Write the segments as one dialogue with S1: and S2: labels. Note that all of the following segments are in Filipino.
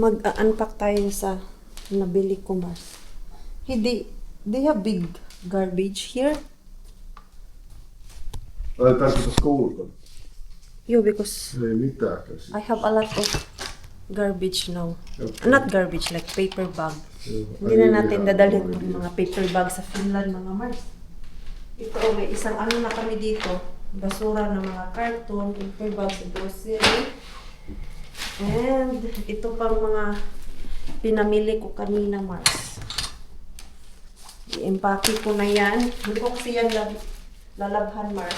S1: Mag-unpack tayo sa nabili ko, Mars. Hindi, they have big garbage here.
S2: Laitetaanko se skoulta?
S1: Yo, because
S2: Ei mitään käsiä.
S1: I have a lot of garbage now.
S2: Okay.
S1: Not garbage, like paper bag.
S2: Joo.
S1: Hindi na natin dadalhin yung mga paper bag sa Finland, mga Mars. Ito, may isang ano na kami dito. Basura ng mga carton, paper bags, grocery. And ito pang mga pinamili ko kanina, Mars. I-empake ko na yan. Hindi ko kasi yan lalabhan, Mars.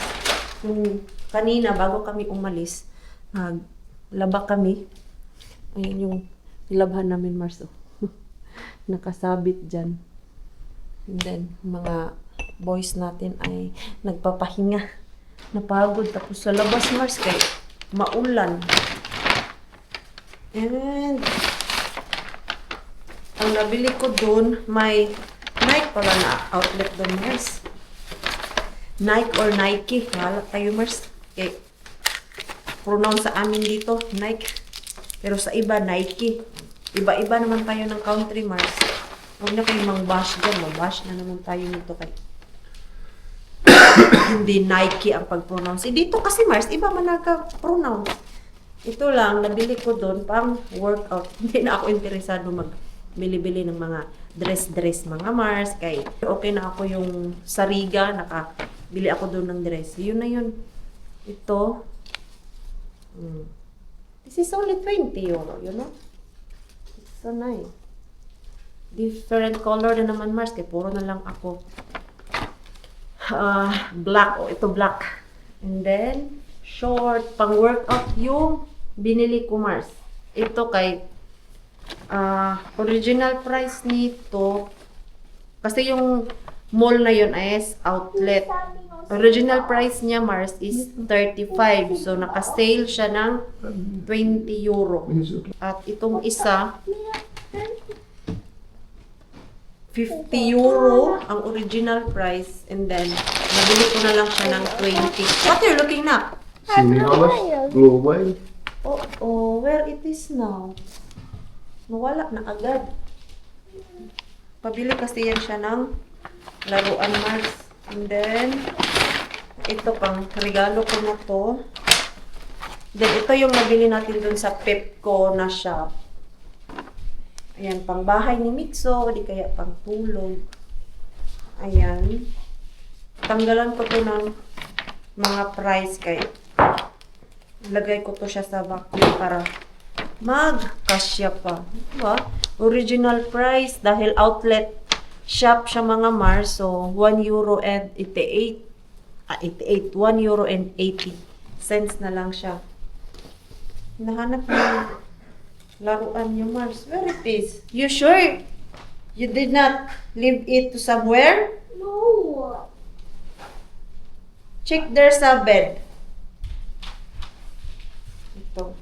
S1: Yung kanina, bago kami umalis, laba kami. Ayan yung nilabhan namin, Mars. Oh. Nakasabit dyan. And then, mga boys natin ay nagpapahinga. Napagod. Tapos sa labas, Mars, kay maulan. And ang nabili ko dun, may Nike pala na outlet dun, Mars. Nike or Nike. Wala tayo, Mars. Okay. Pronounce sa amin dito, Nike. Pero sa iba, Nike. Iba-iba naman tayo ng country, Mars. Huwag na kayong mang-bash dyan. Mag-bash na naman tayo nito kay hindi Nike ang pag-pronounce. Dito kasi, Mars, iba man nagka-pronounce. Ito lang, nabili ko doon pang workout. Hindi na ako interesado mag-bili-bili ng mga dress-dress, mga Mars. Kay okay na ako yung sariga, nakabili ako doon ng dress. Yun na yun. Ito. This is only 20 euro, you know? It's so nice. Different color na naman, Mars. Kaya puro na lang ako. Black. Oh, ito black. And then, short, pang workout yung binili ko, Mars. Ito kay original price nito kasi yung mall na yun is outlet. Original price niya, Mars, is 35. So, naka-sale siya ng 20 euro. At itong isa, 50 euro ang original price. And then, nabili ko na lang siya ng 20. What are you looking na?
S2: Sinialas? Blue Whale?
S1: Oh, where it is now? Nawala na agad. Pabili kasi yan siya ng laruan, Mars. And then, ito pang regalo ko na to. Then, ito yung nabili natin dun sa Pepco na shop. Ayan, pang bahay ni Mitso, di kaya pang tulog. Ayan. Tanggalan ko to ng mga price kay lagay ko to siya sa vacuum para magkasya pa. Diba? Original price dahil outlet shop siya, mga Mars. So, 1 euro and 88. 1 euro and 80 cents na lang siya. Nahanap mo yung laruan niyo, Mars. Where it is? You sure? You did not leave it to somewhere?
S3: No.
S1: Check there sa bed. Ito.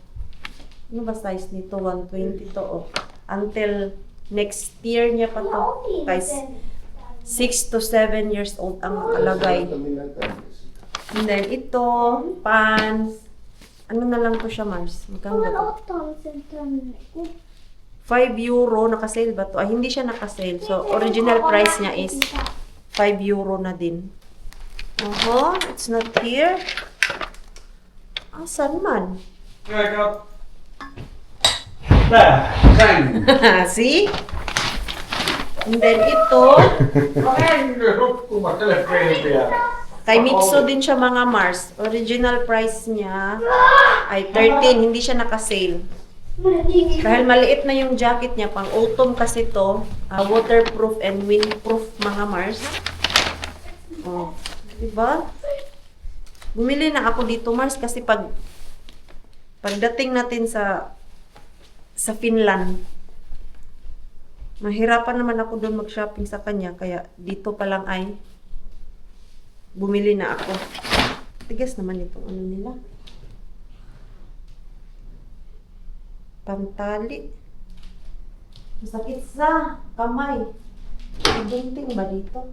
S1: Ano ba size nito? 120 to, oh. Until next year niya pa to. Guys, 6 to 7 years old ang nakalagay. And then ito, pants. Ano na lang to siya, Mars? Magkano ba to? 5 euro. Nakasale ba to? Ay, hindi siya nakasale. So, original price niya is 5 euro na din. It's not here. Saan man? See? And then ito, kay Mitsu din siya, mga Mars. Original price niya ay 13. Hindi siya nakasale. Dahil maliit na yung jacket niya, pang autumn kasi to. Waterproof and windproof, mga Mars. Oh, diba? Bumili na ako dito, Mars, kasi pagdating natin sa Finland, mahirapan naman ako doon mag-shopping sa kanya, kaya dito pa lang ay bumili na ako. Tigas naman itong ano nila. Pantali. Masakit sa kamay. May gunting ba dito?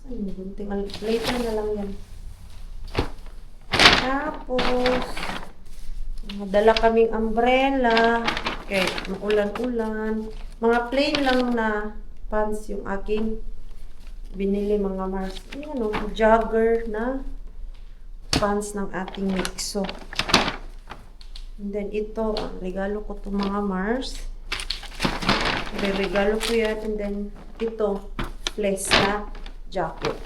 S1: Saan yung gunting? Later na lang yan. Tapos, mga Nagdala kaming umbrella. Okay, maulan-ulan. Mga plain lang na pants yung aking binili mga Mars. Ayan o, jogger na pants ng ating Mixo. And then ito, regalo ko to mga Mars. Regalo ko yan. And then ito, fleece na jacket.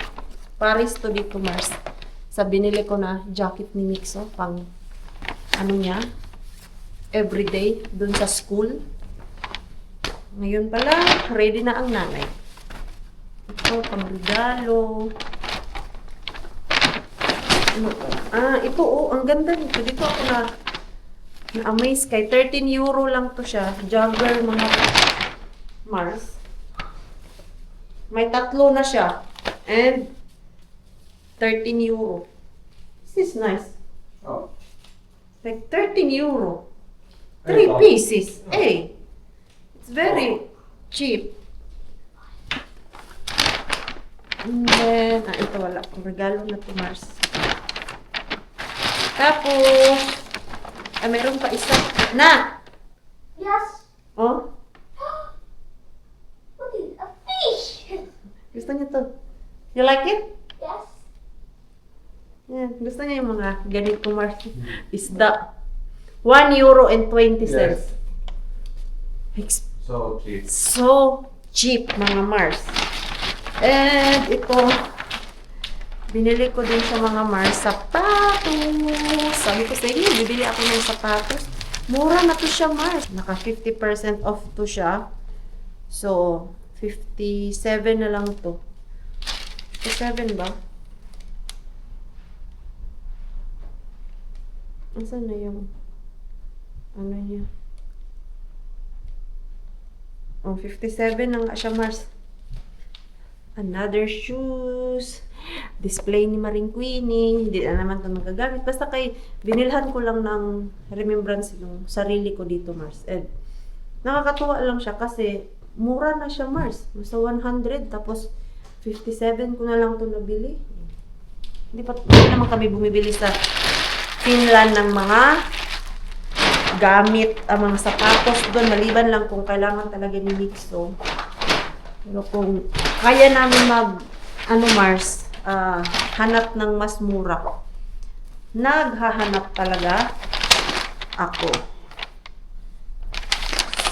S1: Paris to dito Mars. Sa binili ko na jacket ni Mixo, pang ano niya, everyday, dun sa school. Ngayon pala, ready na ang nanay. Ito, pang regalo. Ano to? Ito ang ganda nito. Dito ako na-amaze kay 13 euro lang to siya. Jogger mga Mars. May tatlo na siya. And 13 euro. This is nice.
S2: Oh.
S1: Like 13 euro. 3 pieces. Hey. It's very cheap. And then, ito wala. Ang regalo na to Mars. Tapos, meron pa isa. Na!
S3: Yes.
S1: Oh,
S3: Look at a fish.
S1: gusto niya to. You like it?
S3: Yes.
S1: Yan. Gusto niya yung mga ganito Mars. Isda. 1 euro and 20 cents.
S2: Yes. So cheap.
S1: So cheap mga Mars. And ito, binili ko din sa mga Mars sapatos. Sabi ko sa inyo, bibili ako ng sapatos. Mura na to siya Mars. Naka 50% off to siya. So, 57 na lang to. 57 ba? Asan na yung ano niya? Oh, 57 na nga siya, Mars. Another shoes. Display ni Maring Queenie. Hindi na naman ito magagamit. Basta kay, binilhan ko lang ng remembrance yung sarili ko dito, Mars. And, nakakatuwa lang siya kasi mura na siya, Mars. Basta 100, tapos 57 ko na lang ito nabili. Hindi naman kami bumibili sa Finland ng mga gamit, mga sapatos doon, maliban lang kung kailangan talaga ni Mixo. Pero kung kaya namin Mars, hanap ng mas mura, naghahanap talaga ako.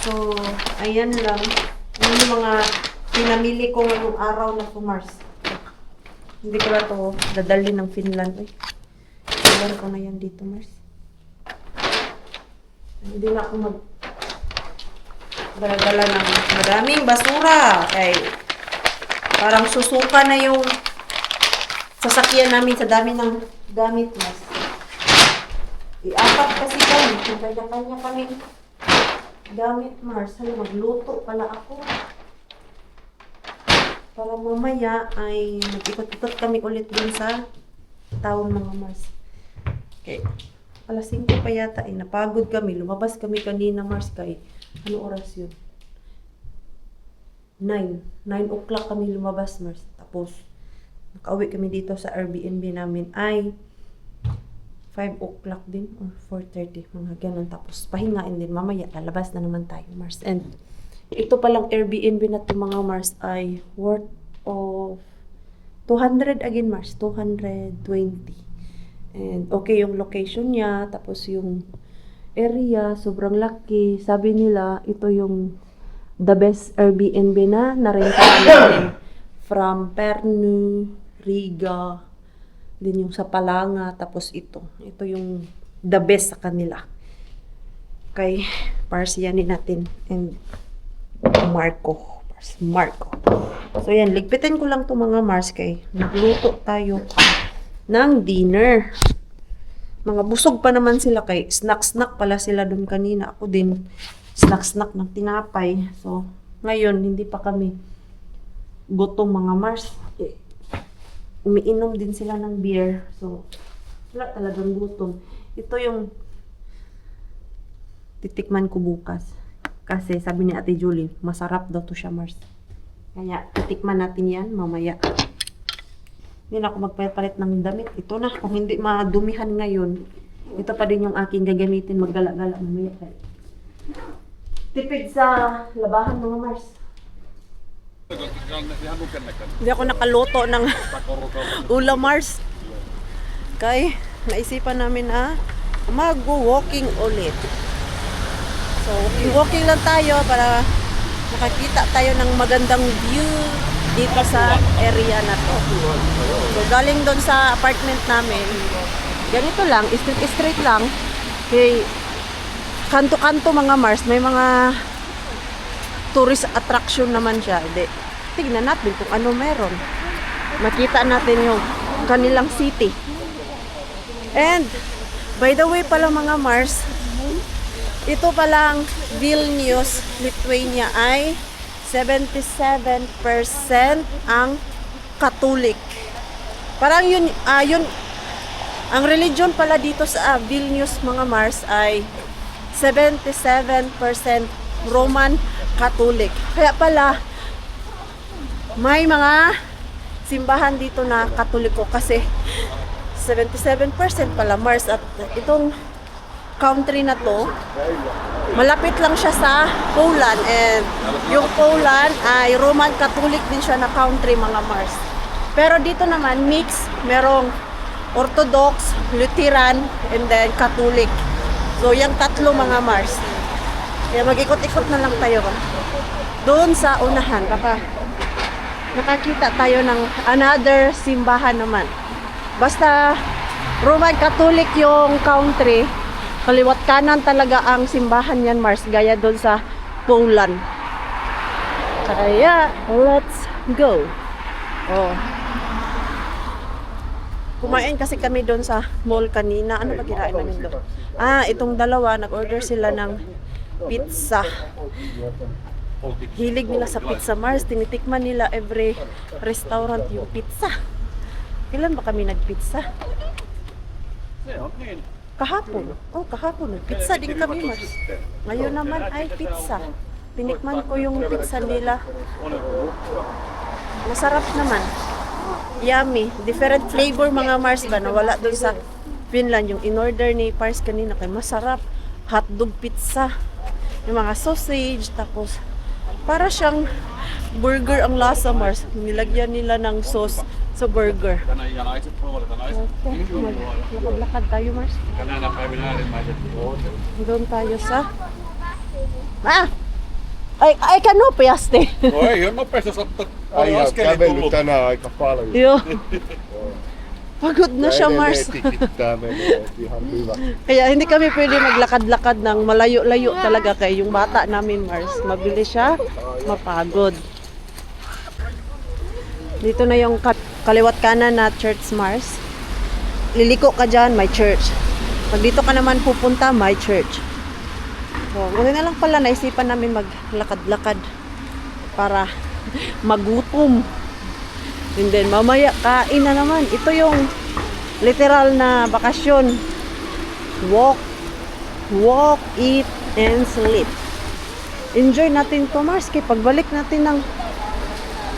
S1: So, ayan lang. Yun yung mga pinamili ko ngayong araw na to, Mars. Hindi ko na to dadali ng Finland. Ilan ko na yan dito, Mars. Hindi na ako dala ng maraming basura. Kay parang susuka na yung sasakyan namin sa dami ng gamit, Mars. Iapat kasi kami. Kanya-kanya kami gamit, Mars. Ano, magluto pala ako. Para mamaya ay mag-ikot-ikot kami ulit dun sa town, mga Mars. Okay. Alas 5 pa yata ay napagod kami. Lumabas kami kanina, Mars, kay ano oras yun? 9 o'clock kami lumabas, Mars. Tapos, nakauwi kami dito sa Airbnb namin ay 5 o'clock din or 4:30, mga ganun. Tapos, pahingain din. Mamaya, lalabas na naman tayo, Mars. And, ito palang Airbnb na ito, mga Mars, ay worth of 200 again, Mars. 220. And okay yung location niya, tapos yung area, sobrang laki. Sabi nila, ito yung the best Airbnb na narenta namin from Pernu, Riga, din yung sa Palanga, tapos ito. Ito yung the best sa kanila. Kay parsiyanin natin and Marco. So yan, ligpitin ko lang to mga Mars kay nagluto tayo ng dinner. Mga busog pa naman sila kay snack pala sila dun kanina. Ako din, snack ng tinapay. So, ngayon, hindi pa kami gutom mga Mars. Umiinom din sila ng beer. So, wala talagang gutom. Ito yung titikman ko bukas. Kasi sabi ni Ate Julie, masarap daw to siya, Mars. Kaya, titikman natin yan mamaya. Hindi na ako magpapalit ng damit. Ito na, kung hindi madumihan ngayon, Ito pa din yung aking gagamitin maggala-gala mamaya. Tipid sa labahan mga Mars. Hindi ako nakaluto ng ulam Mars. Kaya naisipan namin na mag-walking ulit. So, walking lang tayo para nakakita tayo ng magandang view dito sa area na to. So, galing doon sa apartment namin, ganito lang, straight lang. Okay, kanto-kanto mga Mars, may mga tourist attraction naman siya. Hindi, tignan natin kung ano meron. Makita natin yung kanilang city. And, by the way pala mga Mars, ito palang Vilnius, Lithuania ay 77% ang Catholic. Parang yun, ang religion pala dito sa Vilnius mga Mars ay 77% Roman Catholic. Kaya pala may mga simbahan dito na Katoliko kasi 77% pala Mars. At itong country na to, malapit lang siya sa Poland, and yung Poland ay Roman Catholic din siya na country mga Mars. Pero dito naman mix, merong Orthodox, Lutheran, and then Catholic. So yung tatlo mga Mars. Kaya mag-ikot-ikot na lang tayo doon sa unahan. Baka nakakita tayo ng another simbahan naman. Basta Roman Catholic yung country, kaliwat kanan talaga ang simbahan yan Mars, gaya doon sa Poland. Kaya let's go. Oh. Kumain kasi kami doon sa mall kanina. Ano ba kinain namin doon? Itong dalawa, nag-order sila ng pizza. Hilig nila sa pizza Mars. Tinitikman nila every restaurant yung pizza. Kailan ba kami nagpizza? Kahapon. Oh, kahapon. Pizza din kami Mars. Ngayon naman ay pizza. Tinikman ko yung pizza nila. Masarap naman. Yummy. Different flavor mga Mars ba na wala doon sa Finland. Yung in-order ni Pars kanina kay masarap. Hotdog pizza. Yung mga sausage. Tapos para siyang burger ang lasa Mars. Nilagyan nila ng sauce sa burger. Okay. Lakad-lakad tayo Mars. Doon tayo sa... Ai kanopeasti.
S4: Ei ole nopeasti ottaa
S2: Ai on kävellyt tänään aika paljon.
S1: Joo. Pagod na siya, Mars.
S2: Tikittää menee, ihan hyvä.
S1: Kaya hindi kami pwede maglakad-lakad ng malayo-layo talaga kay yung bata namin, Mars. Mabilis siya, mapagod. Dito na yung kaliwat kanan na church, Mars. Liliko ka dyan, may church. Pag dito ka naman pupunta, may church. So, buti na lang pala naisipan namin maglakad-lakad para magutom. And then mamaya kain na naman. Ito yung literal na bakasyon. Walk, eat, and sleep. Enjoy natin to Mars. Kaya pagbalik natin ng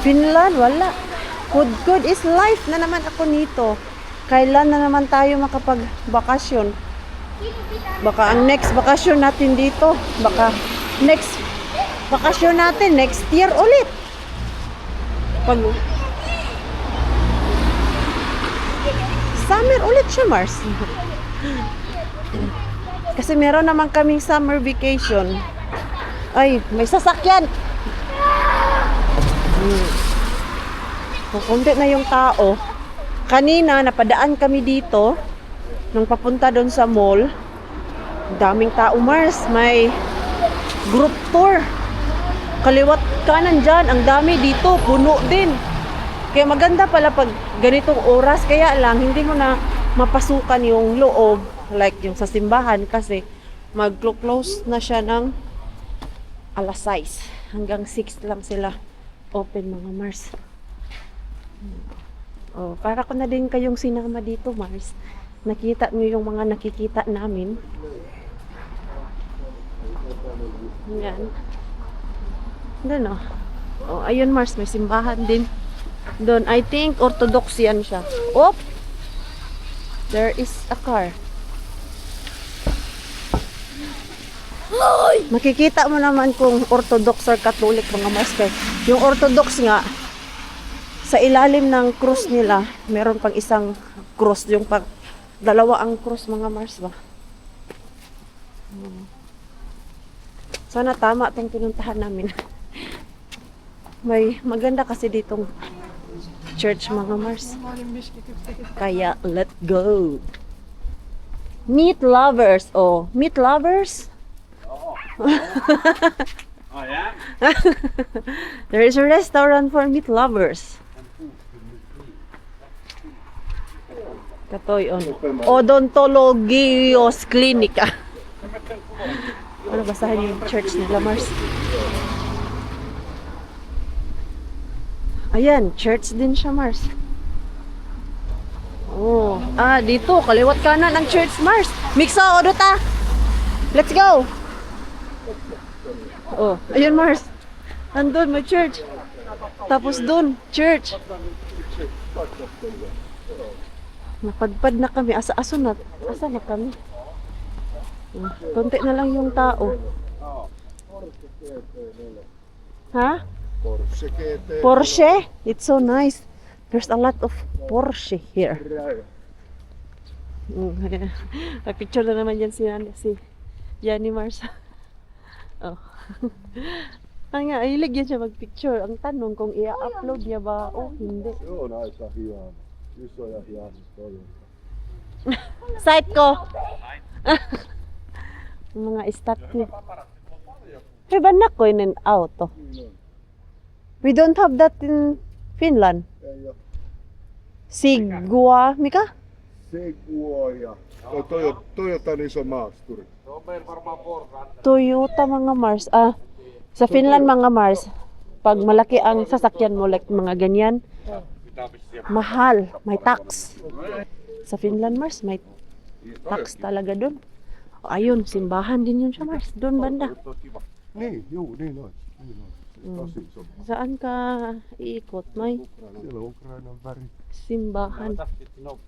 S1: Finland, wala. Good is life na naman ako nito. Kailan na naman tayo makapagbakasyon? Baka ang next bakasyon natin dito, baka next bakasyon natin next year ulit. Pag summer ulit siya, Mars. Kasi meron naman kaming summer vacation. Ay, may sasakyan. Kukunti na yung tao. Kanina, napadaan kami dito. Nung papunta doon sa mall, daming tao, Mars. May group tour. Kaliwat kanan dyan, ang dami dito, puno din. Kaya maganda pala pag ganitong oras. Kaya lang, hindi mo na mapasukan yung loob, like yung sa simbahan, kasi mag-close na siya ng alas 6. Hanggang 6 lang sila open, mga Mars. Oh, para ko na din kayong sinama dito, Mars. Nakita niyo yung mga nakikita namin. Yan. Doon, oh. Oh, ayun, Mars, may simbahan din. Doon, I think Orthodox yan siya. Oh! There is a car. Makikita mo naman kung Orthodox or Catholic mga Mars. Kay yung Orthodox nga, sa ilalim ng cross nila, meron pang isang cross. Yung pag dalawa ang cross mga Mars ba? Sana tama itong pinuntahan namin. May maganda kasi ditong church mga Mars. Kaya let's go. Meat lovers. Oh, meat lovers?
S4: Oh, yeah?
S1: There is a restaurant for meat lovers. Katoy on. Odontologios Clinic. Ano basahin yung church nila, Mars? Ayan, church din siya, Mars. Oh, dito, kaliwat kanan ang church, Mars. Mikso, odota. Let's go. Oh, ayun, Mars. Andun, may church. Tapos dun, church. Napadpad na kami. Asa na kami. Konti na lang yung tao. Ha? Porsche? It's so nice. There's a lot of Porsche here. May picture na naman yan si Yanni Mars. Oh. Nga, hilig yan siya mag-picture. Ang tanong kung i-upload niya ba o hindi.
S2: Se on aika hieno. Isoja hienoja.
S1: Site ko. Mga statue. Hey, banak ko in auto. We don't have that in Finland.
S2: Ei oo.
S1: Sigua, Mika?
S2: Seguoja. Toyotan iso maasturi.
S1: Toyota mga Mars. Sa Finland mga Mars, pag malaki ang sasakyan mo, like mga ganyan, mahal, may tax. Sa Finland Mars, may tax talaga dun. Ayun, simbahan din yun siya Mars, dun banda.
S2: Niin, juu, niin ois. Niin ois. Tosi iso.
S1: Saan ka iikot? May
S2: Siellä on Ukrainan väri.
S1: simbahan.
S4: No,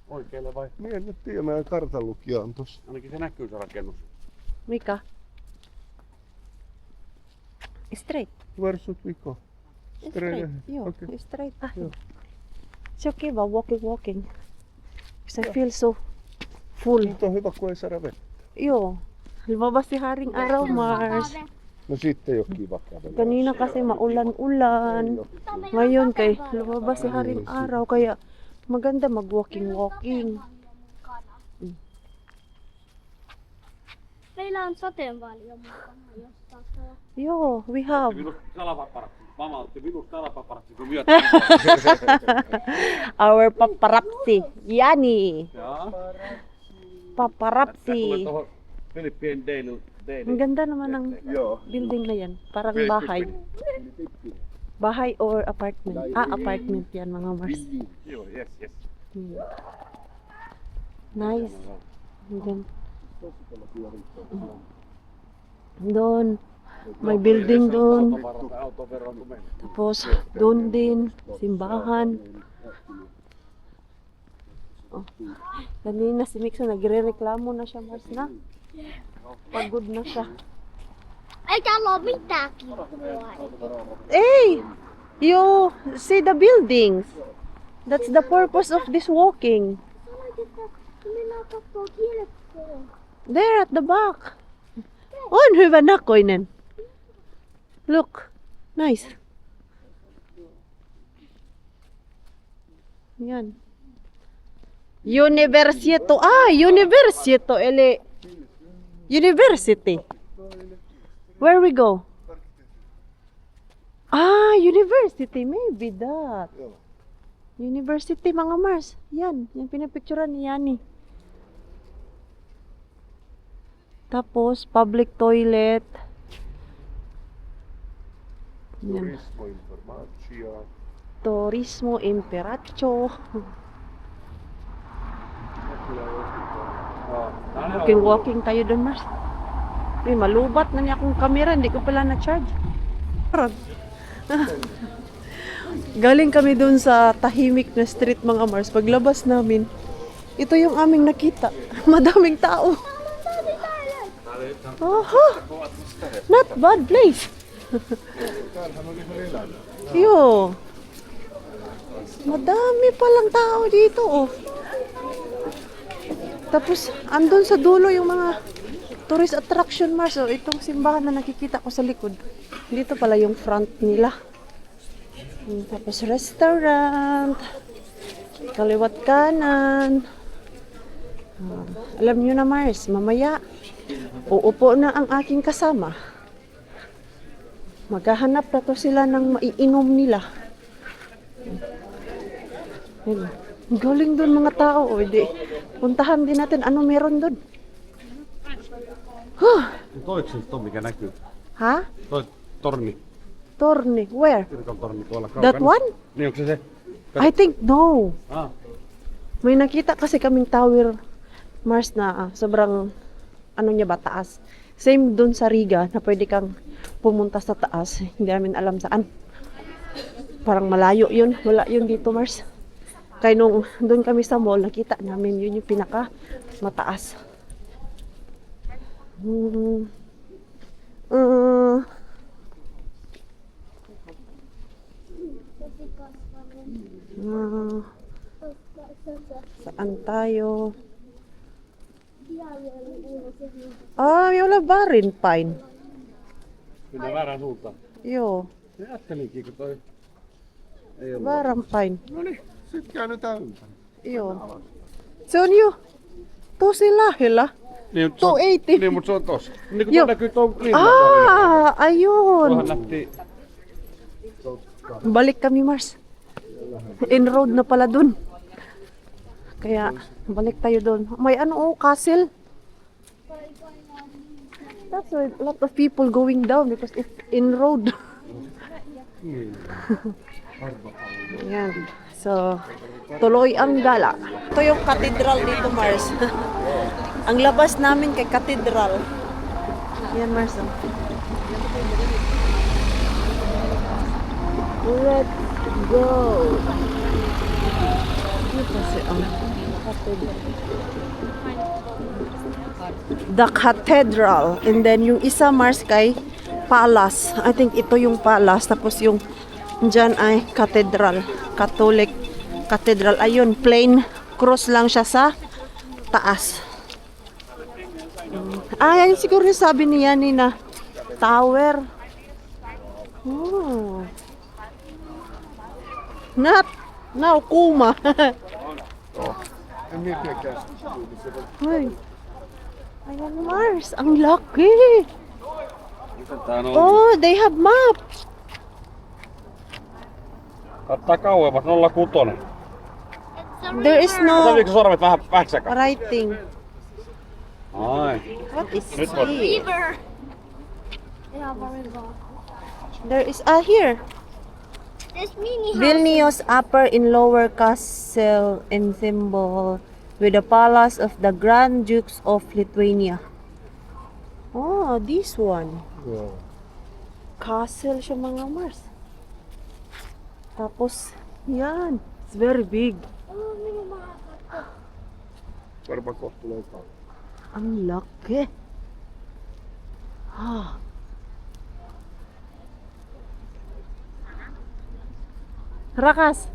S4: oikealle vai?
S2: Niin, en nyt tiedä, meidän kartanlukija on tossa.
S4: Ainakin se näkyy se rakennus.
S1: Mika? Straight.
S2: Varsut Viko.
S1: Straight. Joo,
S2: Okei.
S1: straight.
S2: Joo.
S1: It's okay ba, walking. Because I feel so full.
S2: Nyt on hyvä, kun ei saada vettä.
S1: Joo. Lumabas si Haring Araw, Mars.
S2: No sitten ei oo kiva kävellä.
S1: Kanina kasi maulan-ulan. Ngayon kay lumabas si Haring Araw, kaya maganda mag-walking.
S3: Meillä on sateenvarjo mukana, jos takaa.
S1: Joo, we have.
S4: Minus salapaparatti. Mama otti minus salapaparatti, kun myöt.
S1: Our paparazzi. Yani.
S4: Jaa.
S1: Paparazzi.
S4: Tuohon Filippien Daily.
S1: Ang ganda naman ng
S2: Joo.
S1: building na yan. Parang bahay. Bahay or apartment. Apartment yan mga Mars.
S4: Joo, yes.
S1: Hmm. Nice. Ang ganda. Doon. May building doon.
S4: Autovero kun meni.
S1: Tapos doon din. Simbahan. Oh. Kanina si Mixo nagre-reklamo na siya Mars na. Pagod na siya.
S3: Ei täällä ole mitään kippua.
S1: Hey! You see the buildings. That's the purpose of this walking.
S3: Sanoit, että mennään kattoo kirkkoon.
S1: There at the back. On hyvä nakoinen. Look. Nice. Yan. Universito. Universito. Eli university. Where we go? University. Maybe that.
S2: Joo.
S1: University mga Mars. Yan. Yung pinapicturean ni Yani. Tapos, public toilet. Yan.
S2: Turismo informaatio.
S1: Turismo Imperatio. Walking tayo doon, Mars. May malubat na niya akong camera. Hindi ko pala na-charge. Galing kami doon sa tahimik na street, mga Mars. Paglabas namin, ito yung aming nakita. Madaming tao. Oho! Not bad place. Yo. Madami palang tao dito, oh. Tapos, andun sa dulo yung mga tourist attraction, Mars. Oh, itong simbahan na nakikita ko sa likod. Dito pala yung front nila. Tapos, restaurant. Kaliwat kanan. Alam nyo na, Mars, mamaya, uupo na ang aking kasama. Maghahanap na to sila ng maiinom nila. Ayun. Galing doon mga tao. O, di. Puntahan din natin ano meron doon. Huh.
S4: Toiko se tuo, mikä näkyy?
S1: Ha?
S4: Toi torni.
S1: Torni. Where?
S4: Kirkontorni tuolla kaukana.
S1: That one?
S4: Niin, onko se se?
S1: I think no.
S4: Ah.
S1: May nakita kasi kaming tower, Mars, na sobrang ano niya ba, taas. Same doon sa Riga na pwede kang pumunta sa taas. Hindi namin alam saan. Parang malayo yun. Wala yun dito, Mars. Kaya nung doon kami sa mall, nakita namin yun yung pinaka mataas. Saan tayo? Jolla värin päin.
S4: Mennään väärään suuntaan.
S1: Joo,
S4: Se ajattelinkin, kun toi ei ollut.
S1: väärän päin.
S2: No niin, sit käännytään ympäri.
S1: Joo. Se on jo tosi lähellä.
S4: Niin, mutta
S1: Tuo ei ti-
S4: Niin, mutta se on tossa. Niin kun
S1: Joo.
S4: tuo näkyy tuo linna.
S1: Ayun.
S4: Tuohan nähtiin.
S1: Balik kami, Mars. In-road na pala dun. Kaya, balik tayo dun. May castle. That's why a lot of people going down because it's in-road. Yan. So, tuloy ang gala. Ito yung cathedral dito, Mars. Ang labas namin kay cathedral. Yan, Mars. Oh. Let's go. Ano kasi ang cathedral? The cathedral. And then yung isa, Mars, kay palace. I think ito yung palace. Tapos yung dyan ay cathedral. Catholic cathedral. Ayun, plain cross lang siya sa taas. Yan siguro yung sabi niya ni na tower. Oh. Not now, Kuma.
S2: En miettiäkään.
S1: Hoy. Ayan, Mars. Ang laki.
S4: Miten tää on?
S1: Oh, they have map.
S4: Kattaa kauemmas, 06.
S1: There is no
S4: Saviiko sormet vähän vähäksäkään?
S1: writing.
S4: Ai.
S1: What is
S4: Nyt on.
S1: this?
S3: River. Yeah, river.
S1: There is here.
S3: This mini house.
S1: Vilnius Upper and Lower Castle and symbol with the palace of the Grand Dukes of Lithuania. Oh, this one.
S2: Joo.
S1: Castle siya, mga Mars. Tapos, yan. It's very big.
S3: Oh, mini mga
S2: Varmaan kohta tulee kauan.
S1: Ang laki. Ah. Rakas.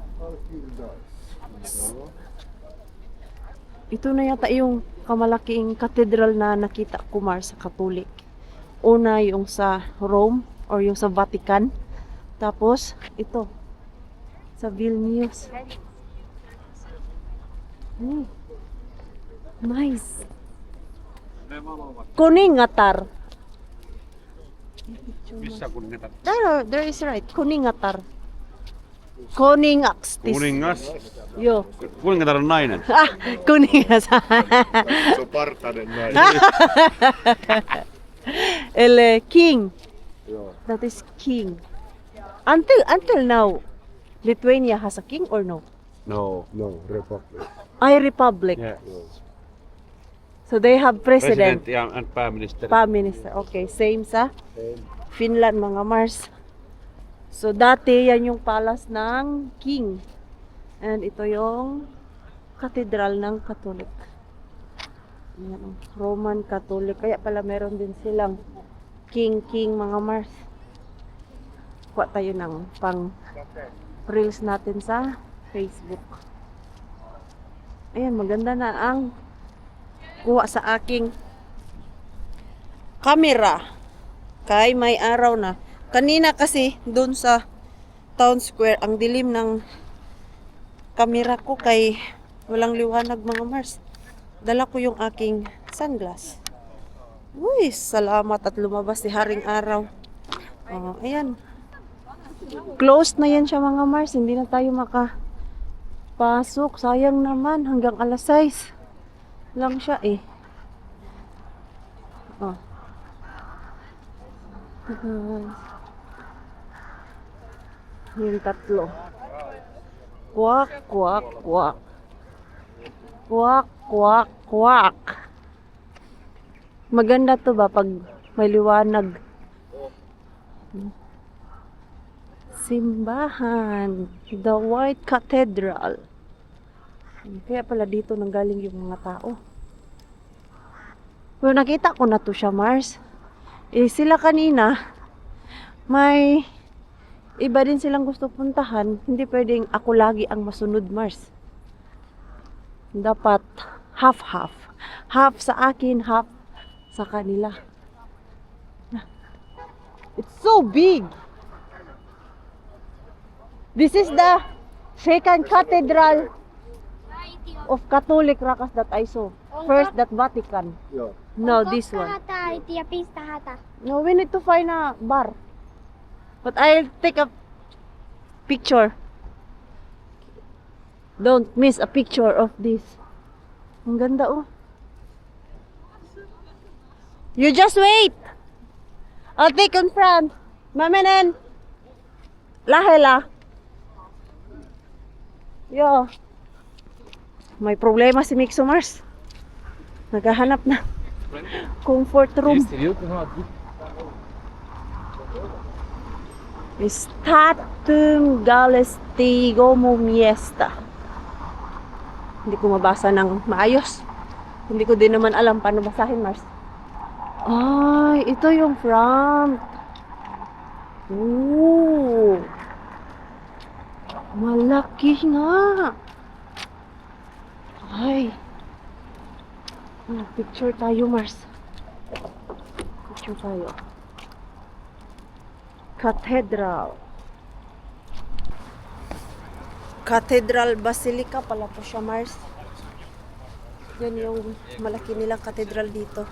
S1: Ito na yata yung kamalaking cathedral na nakita ko, Mars, sa Catholic. Una yung sa Rome or yung sa Vatican. Tapos ito sa Vilnius. Nice. Kuningatar.
S4: Missä kuningatar?
S1: There is right. Kuningatar. Kuningakstis.
S4: Kuningas.
S1: Joo.
S4: Kuningatar on nainen.
S1: Kuningas.
S2: Se on partainen nainen.
S1: Eli king.
S2: Joo.
S1: That is king. Until now, Lithuania has a king or no?
S4: No.
S2: No, republic.
S1: Republic.
S4: Yeah.
S1: So they have president.
S4: President ja pääministeri.
S1: Prime Minister. Okay, same sa Finland, mga Mars. So dati yan yung palace ng king. And ito yung cathedral ng Catholic. Ayan, oh, Roman Catholic. Kaya pala meron din silang king mga Mars. Kuha tayo ng pang reels natin sa Facebook. Ayan, maganda na ang kuha sa aking camera. Kay may araw na. Kanina kasi doon sa Town Square, ang dilim ng camera ko kay walang liwanag mga Mars. Dala ko yung aking sunglass. Uy, salamat at lumabas si Haring Araw. Oh, ayan. Closed na yan siya mga Mars. Hindi na tayo makapasok. Sayang naman. Hanggang alas 6 lang siya eh. Oh. Yung tatlo. Kwak, kwak, kwak. Kwak, kwak, kwak. Maganda to ba pag may liwanag? Simbahan. The White Cathedral. Kaya pala dito nanggaling yung mga tao. Pero nakita ko na to siya, Mars. Eh, sila kanina, may iba din silang gusto puntahan. Hindi pwedeng ako lagi ang masunod, Mars. Dapat half-half. Half sa akin, half sa kanila. It's so big! This is the second cathedral of Catholic Rakas that I saw. First, that Vatican.
S2: Yeah.
S1: No, this one. No, we need to find a bar. But I'll take a picture. Don't miss a picture of this. Ang ganda oh. You just wait. I'll take in front. Mamenen. Lahela. Yo. May problema si Mixo Mars. Naghahanap na comfort room. Statum Galestigo Mumiesta. Hindi ko mabasa ng maayos. Hindi ko din naman alam paano basahin, Mars. Ay, ito yung front. Ooh. Malaki nga. Ay. Picture tayo, Mars. Picture tayo. Cathedral. Cathedral Basilica pala po siya, Mars. Yan yung malaki nilang cathedral dito.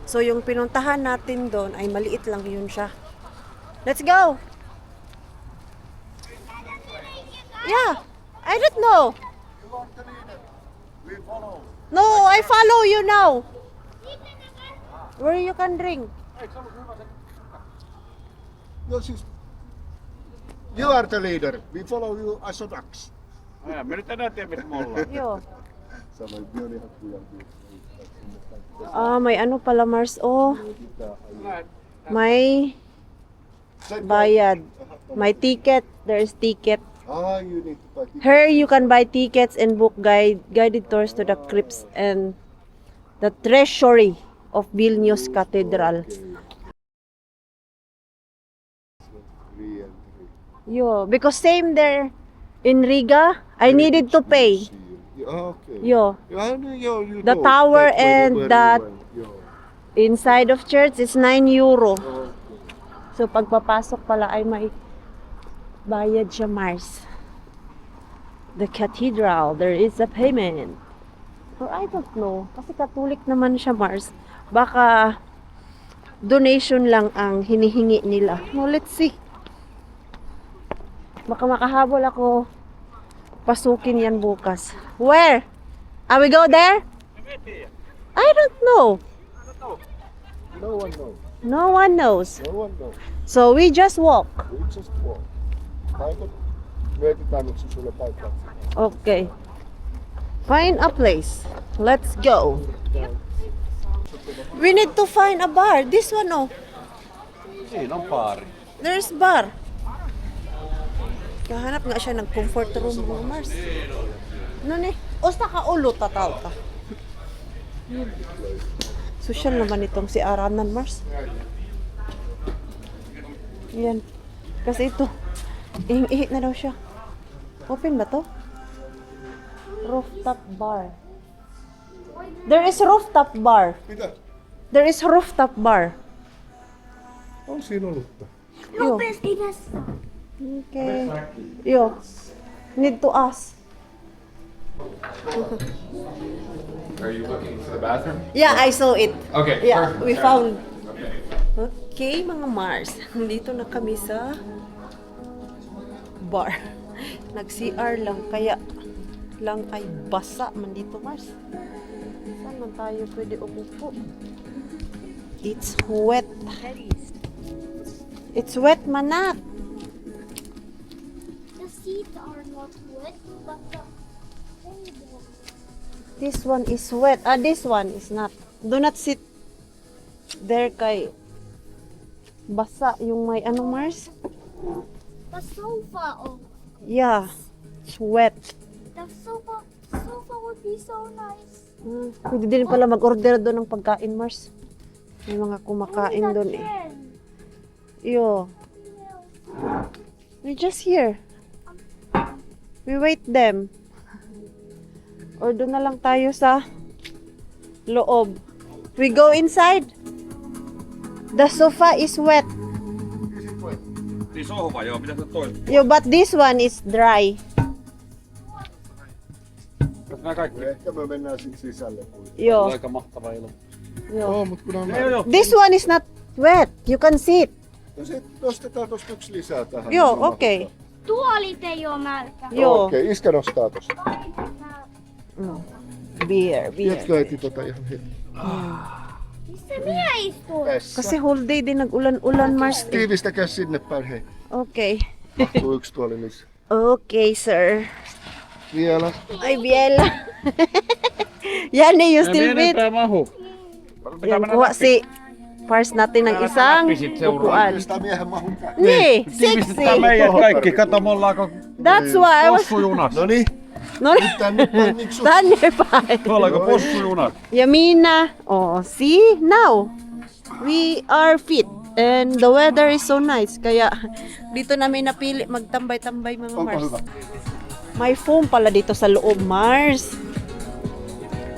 S1: So, yung pinuntahan natin doon ay maliit lang yun siya. Let's go! Yeah, I don't know.
S2: We follow.
S1: No, I follow you now. Where you can drink.
S2: You are the leader. We follow you as a ducks.
S4: Meritään näitä molla.
S1: Yo.
S2: Sama bioni hakkuja.
S1: Ah, may ano pala, Mars. Oh, may bayad. May ticket. There is ticket.
S2: You need to buy tickets.
S1: Here you can buy tickets and book guided tours to the crypts and the treasury of Vilnius Cathedral.
S2: 3 and 3.
S1: Yo, because same there in Riga, I needed to pay.
S2: Okay.
S1: Yo,
S2: You
S1: The
S2: know
S1: tower
S2: that where
S1: and
S2: you
S1: that-
S2: went. Yo.
S1: inside of church is 9 euro.
S2: Oh,
S1: So pagpapasok pala ay may bayad siya, Mars. The cathedral, there is a payment. Or I don't know. Kasi Catholic naman siya, Mars. Baka donation lang ang hinihingi nila. No, let's see. Baka makahabol ako. Pasukin yan bukas. Where? Are we go there? I don't know.
S2: no one knows.
S1: No one knows.
S2: No one knows.
S1: So we just walk.
S2: We just walk. Mietitään nyt sulle paikkaa.
S1: Okay. Find a place. Let's go. We need to find a bar. This one, oh.
S4: Siinä on baari.
S1: There's bar. Kahanap nga siya ng comfort room, mga Mars. No ni, osta ka ulo tatal ka. Social naman itong si Aranan, Mars. Yan. Kasi ito, ihing-ihi na daw siya. Open ba to? Rooftop bar. There is rooftop bar.
S2: Mitä?
S1: There is rooftop bar.
S2: On siinä olutta.
S1: Yo. Okay. Yo. Need to ask.
S5: Are you looking for the bathroom?
S1: Yeah, I saw it.
S5: Okay.
S1: Yeah,
S5: perfect.
S1: we found.
S5: Okay.
S1: Okay, mga Mars. Nandito na kami sa bar. Nag-CR lang, kaya lang ay basa man dito, Mars. Saan man tayo pwede umupo? It's wet. It's wet, manak.
S3: The seats are not wet, but the table.
S1: This one is wet. This one is not. Do not sit there kay basa yung may ano, Mars?
S3: The sofa, oh,
S1: Yeah, it's wet.
S3: the sofa would be so nice.
S1: Pwede din pala mag-order doon ng pagkain, Mars. May mga kumakain
S3: Only
S1: doon
S3: the
S1: eh.
S3: chair.
S1: Yo, we're just here. We wait them. Or doon na lang tayo sa loob. We go inside. The sofa is wet.
S4: Niin sohva, joo, mitä se toinen?
S1: Yo, but this one is dry.
S4: Kas nää kaikki?
S2: Ehkä me mennään sisälle.
S1: Yo,
S4: Aika mahtava ilo.
S1: yo.
S2: Joo, mut kun on
S4: Joo, joo.
S1: This one is not wet. You can sit.
S2: No sit nostetaan tosta yksi lisää tähän.
S1: Joo,
S2: Ilman
S1: okei.
S2: tota.
S3: Tuolit ei oo märkä.
S1: Joo.
S2: Okei, iskä nostaa tosta.
S1: Beer, beer.
S2: Vietkö äiti tota ihan hetki?
S3: Missä minä istun?
S2: Tässä.
S1: Kasi whole day din nag-ulan-ulan, Mars.
S2: Tiivistäkää sinne päin, hei.
S1: Okay.
S2: Mahtuu yksi tuoli lisää.
S1: Okay, sir.
S2: Vielä.
S1: Ay, Biela. Yani, you still fit.
S4: mahu.
S1: Yan, kuha si Pars natin ng isang upuan.
S2: Sitä miehen mahun käy.
S1: Niin,
S4: Tiivistetään
S1: siksi.
S4: meidät kaikki. Kato, me ollaanko
S1: That's why I was...
S4: possujunas.
S2: No niin,
S1: No,
S2: nyt tänne päin miksu.
S1: tänne päin.
S4: Me ollaanko possujunas?
S1: Ja Mina, oh, see, now, we are fit. And the weather is so nice. Kaya, dito namin napili magtambay-tambay mga
S2: Onko
S1: Mars.
S2: hyvä?
S1: May foam pala dito sa loob, Mars.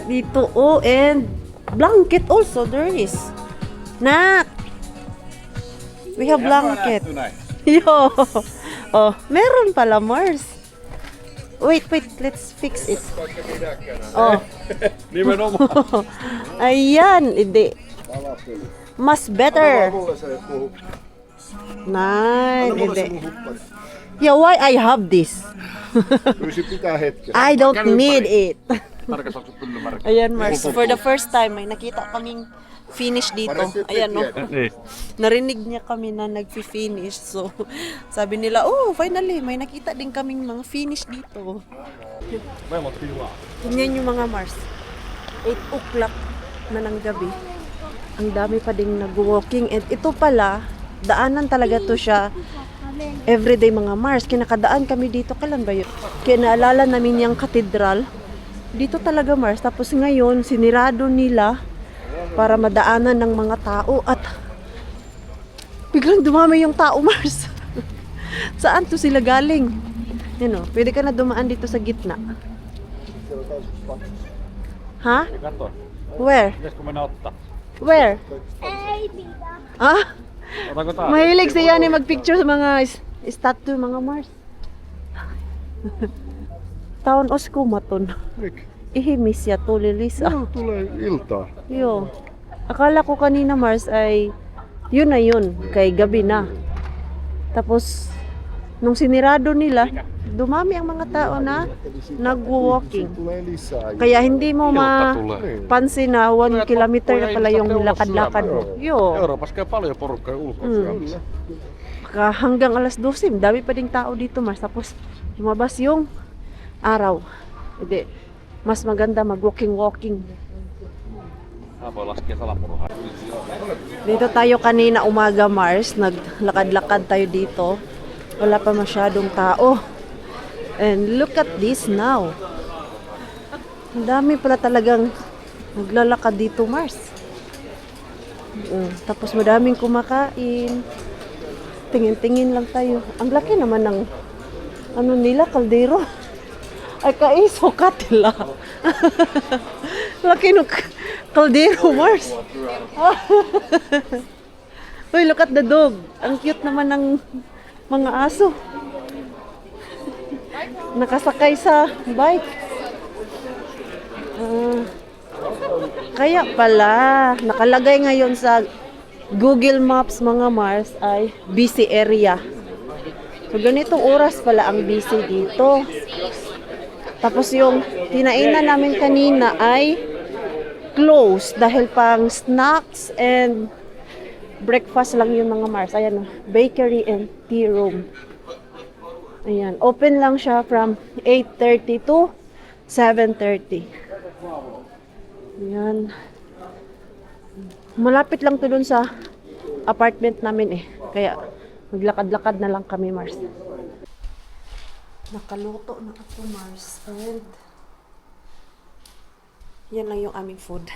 S1: Dito, oh, and blanket also there is. Nak! We have blanket. Yo! Oh, meron pala, Mars. Wait, let's fix it. Oh,
S4: Nimenomaan.
S1: ayan, hindi.
S2: Palapeli.
S1: Mas
S2: Anna
S1: better.
S2: vaan mulle se muhu.
S1: Nine,
S2: Anna mulle se
S1: hindi.
S2: mun huppari.
S1: Yeah, why I have this?
S2: Pyysi pitää hetken.
S1: I don't need it.
S4: Tarkas onko pylly märkä?
S1: Ayan, Mars. For the first time, may nakita kaming finish dito. Ayan, no.
S4: Niin.
S1: Narinig niya kami na nag-finish. So, sabi nila, oh, finally, may nakita din kaming mga finish dito.
S4: Meillä on tilaa.
S1: Ganyan yung mga Mars. 8 o'clock na ng gabi. Ang dami pa ding nag-walking. And ito pala, daanan talaga to siya. Everyday mga Mars. Kinakadaan kami dito. Kailan ba yun? Kinaalala namin yung katedral. Dito talaga Mars. Tapos ngayon, sinirado nila para madaanan ng mga tao. At biglang dumami yung tao Mars. Saan to sila galing? Yan o, pwede ka na dumaan dito sa gitna. Ha?
S4: Katso,
S1: Where?
S4: pitäisikö mennä ottaa?
S1: Where?
S3: Ei pidä.
S1: Ah?
S4: Otanko taas?
S1: Mahilig si Yani mag-picture sa mga statue, mga Mars. Taon oskumaton.
S2: Mik?
S1: Ihimis ya tulilis.
S2: Joo, tulee iltaa.
S1: Yo. Akala ko kanina Mars ay yun na yun, kay gabi na. Tapos nung sinirado nila, dumami ang mga tao na nag-walking.
S2: Tulee lisää.
S1: Kaya hindi mo
S4: tulee.
S1: mapansin na 1 kilometer na pala yung lakad-lakad mo. Yo.
S4: Euroopassa käy paljon porukkaa ulkoa.
S1: Hanggang alas 12, dami pa ding tao dito Mars. Tapos lumabas yung araw. Hindi. Mas maganda mag-walking.
S4: Voi laskea salamuruhan.
S1: Dito tayo kanina umaga Mars. Naglakad-lakad tayo dito. Wala pa masyadong tao. And look at this now. Ang dami pala talagang Naglalakad dito, Mars. Tapos madaming kumakain. Tingin-tingin lang tayo. Ang laki naman ng ano nila, kaldero. Ay, kaiso, katila. Laki ng kaldero, Mars. Uy, look at the dog. Ang cute naman ng mga aso. Nakasakay sa bike. Kaya pala, nakalagay ngayon sa Google Maps mga Mars ay busy area. So, ganitong oras pala ang busy dito. Tapos yung tinainan namin kanina ay closed dahil pang snacks and breakfast lang yung mga Mars. Ayan, bakery and tea room. Ayan, open lang siya from 8:30 to 7:30. Ayan. Malapit lang to dun sa apartment namin eh. Kaya maglakad-lakad na lang kami, Mars. Nakaluto na ako, Mars. And yan lang yung aming food.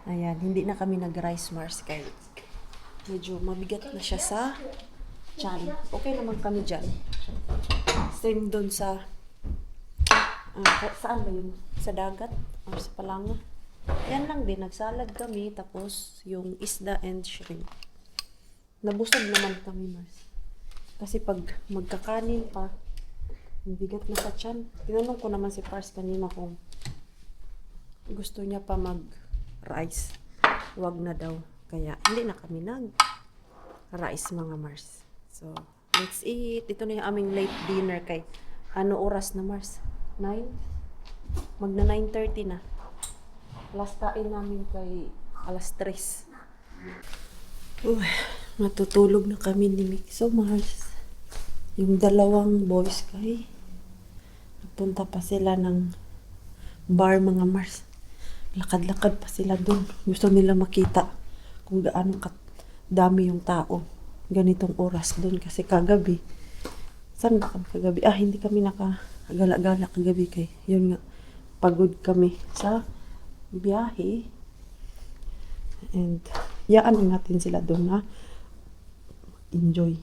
S1: Ayan, hindi na kami nag-rice, Mars. Kaya medyo mabigat na siya sa tiyan. Okay naman kami dyan. Same dun sa saan ba yun? Sa dagat? Or sa palanga? Yan lang din. Nagsalad kami. Tapos yung isda and shrimp. Nabusog naman kami, Mars. Kasi pag magkakanin pa, mabigat na sa tiyan. Tinanong ko naman si Pars kanina kung gusto niya pa mag-rice. Wag na daw. Kaya hindi na kami nag-rice, mga Mars. So, let's eat. Ito na yung aming late dinner kay ano oras na, Mars? 9? Magna 9:30 na. Last kain namin kay alas 3. Matutulog na kami ni Mixo, Mars. Yung dalawang boys kay napunta pa sila ng bar, mga Mars. Lakad-lakad pa sila dun. Gusto nila makita kung gaano dami yung tao. Ganitong oras dun kasi kagabi. Saan ba kami kagabi? Hindi kami nakagala-gala kagabi kay. Yun nga, pagod kami sa biyahe. And yaan natin sila dun na enjoy.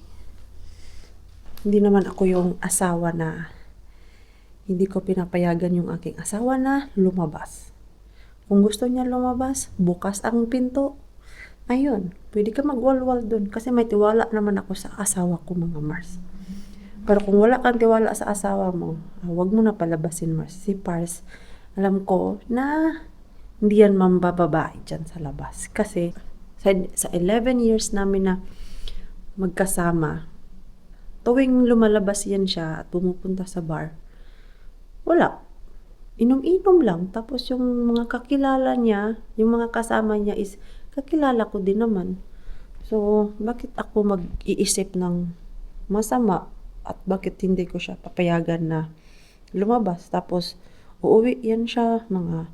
S1: Hindi naman ako yung asawa na hindi ko pinapayagan yung aking asawa na lumabas. Kung gusto niya lumabas, bukas ang pinto. Ayun, pwede ka magwalwal dun kasi may tiwala naman ako sa asawa ko, mga Mars. Pero kung wala kang tiwala sa asawa mo, wag mo na palabasin, Mars. Si Pars, alam ko na hindi yan mambababae dyan sa labas. Kasi sa 11 years namin na magkasama, tuwing lumalabas yan siya at pumupunta sa bar, wala. Inom-inom lang. Tapos yung mga kakilala niya, yung mga kasama niya is kakilala ko din naman. So, bakit ako mag-iisip ng masama at bakit hindi ko siya papayagan na lumabas? Tapos, uuwi yan siya mga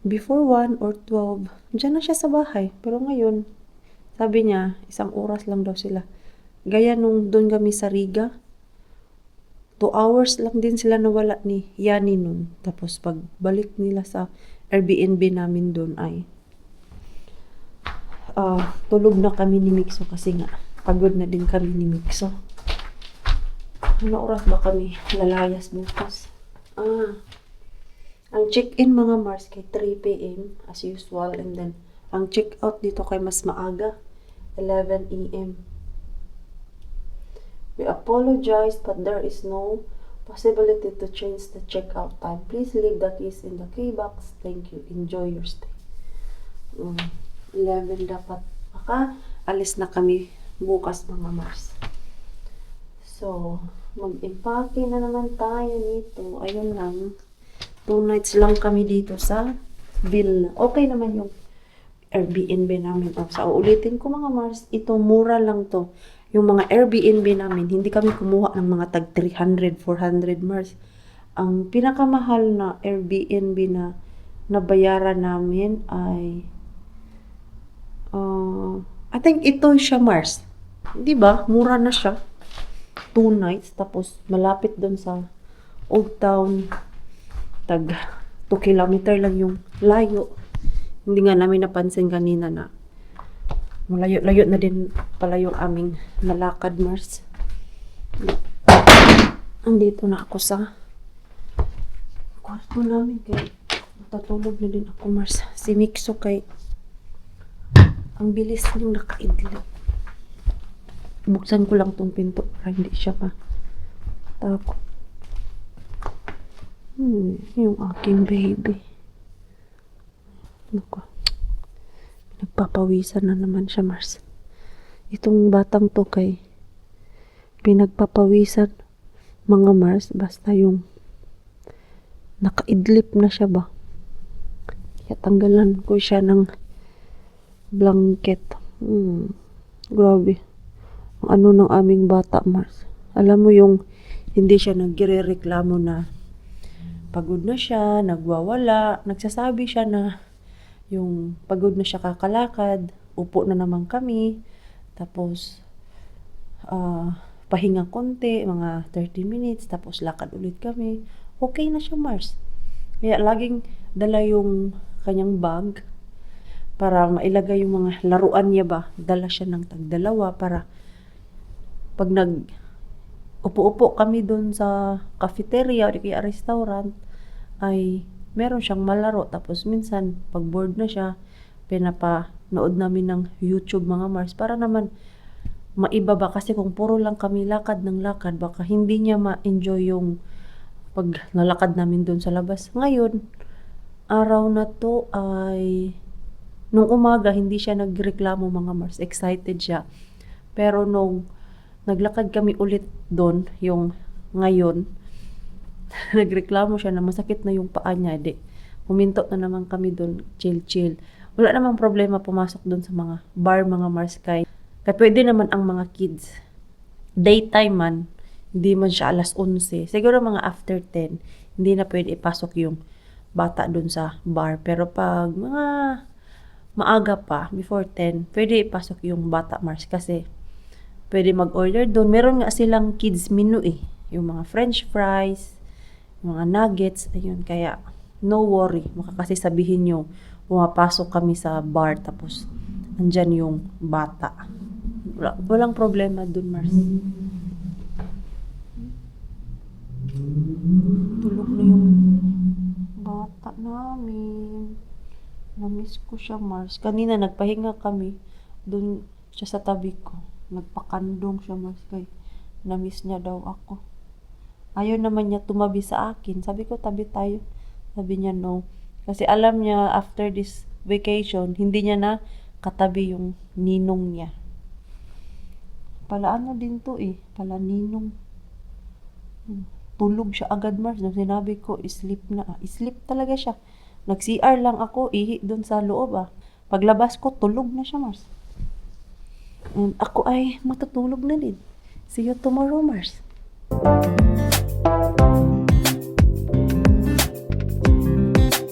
S1: before 1 or 12. Diyan na siya sa bahay. Pero ngayon, sabi niya, 1 oras lang daw sila. Gaya nung doon kami sa Riga, 2 hours lang din sila nawala ni Yani nun. Tapos pagbalik nila sa Airbnb namin doon ay tulog na kami ni Mixo kasi nga pagod na din kami ni Mixo. Ano oras ba kami lalayas bukas? Ang check-in, mga Mars, kay 3 p.m. as usual, and then ang check-out dito kay mas maaga, 11 a.m. We apologize, but there is no possibility to change the checkout time. Please leave the keys in the key box. Thank you. Enjoy your stay. 11 dapat. Baka alis na kami bukas, mga Mars. So, mag-impake na naman tayo nito. Ayun lang. 2 nights lang kami dito sa Vilna. Okay naman yung Airbnb namin. Sa uulitin ko, mga Mars, ito mura lang to. Yung mga Airbnb namin, hindi kami kumuha ng mga tag 300, 400 Mars. Ang pinakamahal na Airbnb na nabayaran namin ay I think ito siya, Mars. Di ba? Mura na siya. 2 nights. Tapos malapit doon sa Old Town. Tag 2 kilometer lang yung layo. Hindi nga namin napansin kanina na malayo-layo na din pala yung aming nalakad, Mars. Andito na ako sa kwarto namin kay matutulog na din ako, Mars. Si Mikso kay ang bilis niyang nakaidlip. Buksan ko lang tong pinto para hindi siya pa takot. Yung aking baby. Naku. Nagpapawisan na naman siya, Mars. Itong batang to kay pinagpapawisan mga Mars, basta yung nakaidlip na siya ba. Kaya tanggalan ko siya ng blanket. Grabe. Ang ano ng aming bata, Mars. Alam mo yung hindi siya nagre-reklamo na pagod na siya, nagwawala, nagsasabi siya na yung pagod na siya kakalakad, upo na naman kami, tapos pahinga konti, mga 30 minutes, tapos lakad ulit kami. Okay na siya, Mars. Kaya laging dala yung kanyang bag para mailagay yung mga laruan niya ba. Dala siya ng tagdalawa para pag upo-upo kami doon sa cafeteria o kaya restaurant, ay meron siyang malaro. Tapos minsan, pag bored na siya, pinapanood namin ng YouTube, mga Mars, para naman maiba ba. Kasi kung puro lang kami lakad ng lakad, baka hindi niya ma-enjoy yung pag nalakad namin doon sa labas. Ngayon, araw na to ay nung umaga, hindi siya nagreklamo, mga Mars. Excited siya. Pero nung naglakad kami ulit doon, yung ngayon, nagreklamo siya na masakit na yung paa niya. Huminto na naman kami doon, chill. Wala namang problema pumasok doon sa mga bar, mga Mars. Kaya pwede naman ang mga kids. Daytime man, hindi man siya alas 11. Siguro mga after 10, hindi na pwede ipasok yung bata doon sa bar. Pero pag mga maaga pa, before 10, pwede ipasok yung bata, Mars. Kasi pwede mag-order doon. Meron nga silang kids menu yung mga french fries, mga nuggets, ayun. Kaya, no worry. Kasi sabihin nyo, pumapasok kami sa bar, tapos andyan yung bata. Walang problema dun, Mars. Tulog na yung bata namin. Namiss ko siya, Mars. Kanina, nagpahinga kami. Dun siya sa tabi ko. Nagpakandong siya, Mars. Kay namiss niya daw ako. Ayaw naman niya tumabi sa akin. Sabi ko, tabi tayo. Sabi niya, no. Kasi alam niya, after this vacation, hindi niya na katabi yung ninong niya. Pala ano din to pala ninong. Tulog siya agad, Mars. Nung sinabi ko, sleep na. Sleep talaga siya. Nag-CR lang ako, ihi doon sa loob Paglabas ko, tulog na siya, Mars. And ako ay matutulog na din. See you tomorrow, Mars.